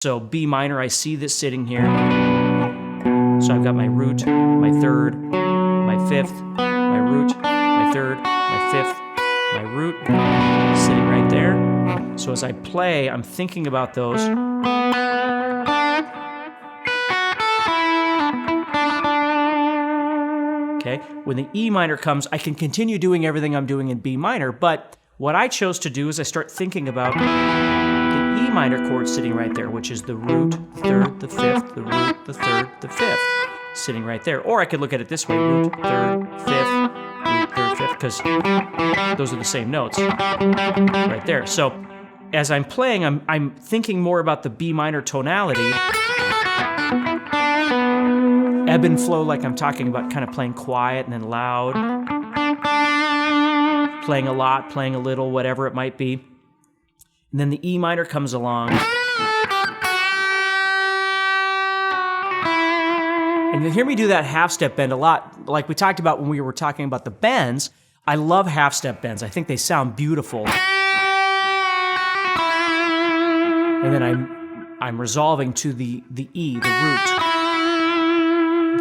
So B minor, I see this sitting here. So I've got my root, my third, my fifth, my root, my third, my fifth, my root, sitting right there. So as I play, I'm thinking about those. Okay, when the E minor comes, I can continue doing everything I'm doing in B minor, but what I chose to do is I start thinking about the E minor chord sitting right there, which is the root, third, the fifth, the root, the third, the fifth, sitting right there. Or I could look at it this way, root, third, fifth, root, third, fifth, because those are the same notes right there. So as I'm playing, I'm thinking more about the B minor tonality, ebb and flow, like I'm talking about, kind of playing quiet and then loud, playing a lot, playing a little, whatever it might be. And then the E minor comes along. And you'll hear me do that half-step bend a lot, like we talked about when we were talking about the bends. I love half-step bends. I think they sound beautiful. And then I'm resolving to the E, the root.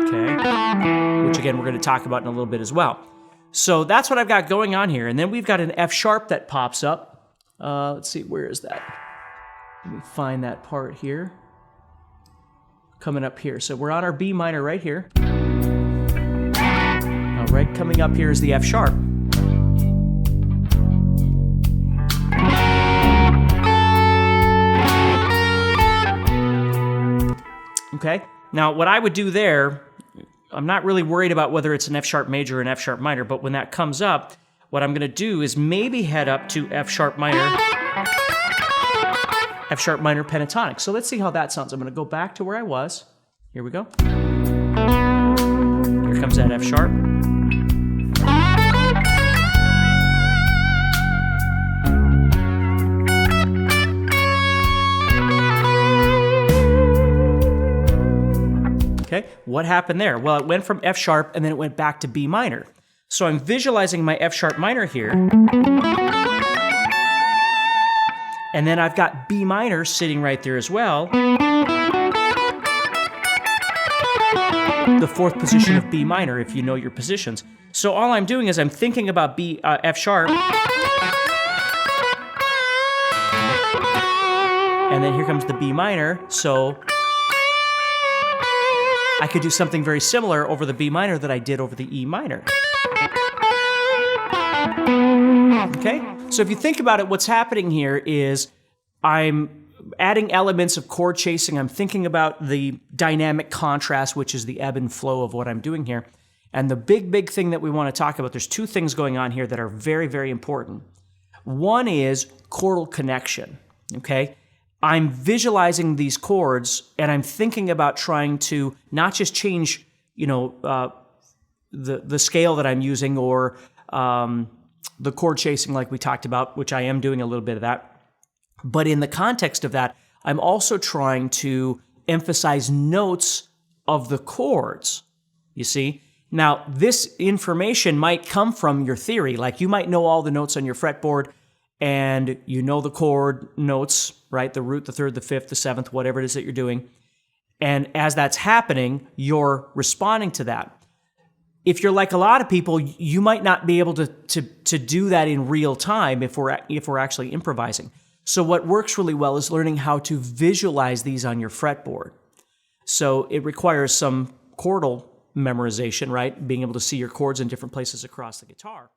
Okay, which again we're going to talk about in a little bit as well. So that's what I've got going on here. And then we've got an F sharp that pops up. Let's see, where is that? Let me find that part here. Coming up here. So we're on our B minor right here. All right, coming up here is the F sharp. Okay, now what I would do there, I'm not really worried about whether it's an F sharp major or an F sharp minor, but when that comes up, what I'm going to do is maybe head up to F sharp minor pentatonic. So let's see how that sounds. I'm going to go back to where I was. Here we go. Here comes that F sharp. Okay, what happened there? Well, it went from F sharp and then it went back to B minor. So I'm visualizing my F sharp minor here. And then I've got B minor sitting right there as well. The fourth position of B minor, if you know your positions. So all I'm doing is I'm thinking about F sharp. And then here comes the B minor. So I could do something very similar over the B minor that I did over the E minor. Okay? So if you think about it, what's happening here is I'm adding elements of chord chasing. I'm thinking about the dynamic contrast, which is the ebb and flow of what I'm doing here. And the big thing that we want to talk about, there's two things going on here that are very, very important. One is chordal connection, okay? I'm visualizing these chords, and I'm thinking about trying to not just change, the scale that I'm using or the chord chasing like we talked about, which I am doing a little bit of that. But in the context of that, I'm also trying to emphasize notes of the chords, you see? Now, this information might come from your theory. Like you might know all the notes on your fretboard, and you know the chord notes, right? The root, the third, the fifth, the seventh, whatever it is that you're doing. And as that's happening, you're responding to that. If you're like a lot of people, you might not be able to do that in real time if we're actually improvising. So what works really well is learning how to visualize these on your fretboard. So it requires some chordal memorization, right? Being able to see your chords in different places across the guitar.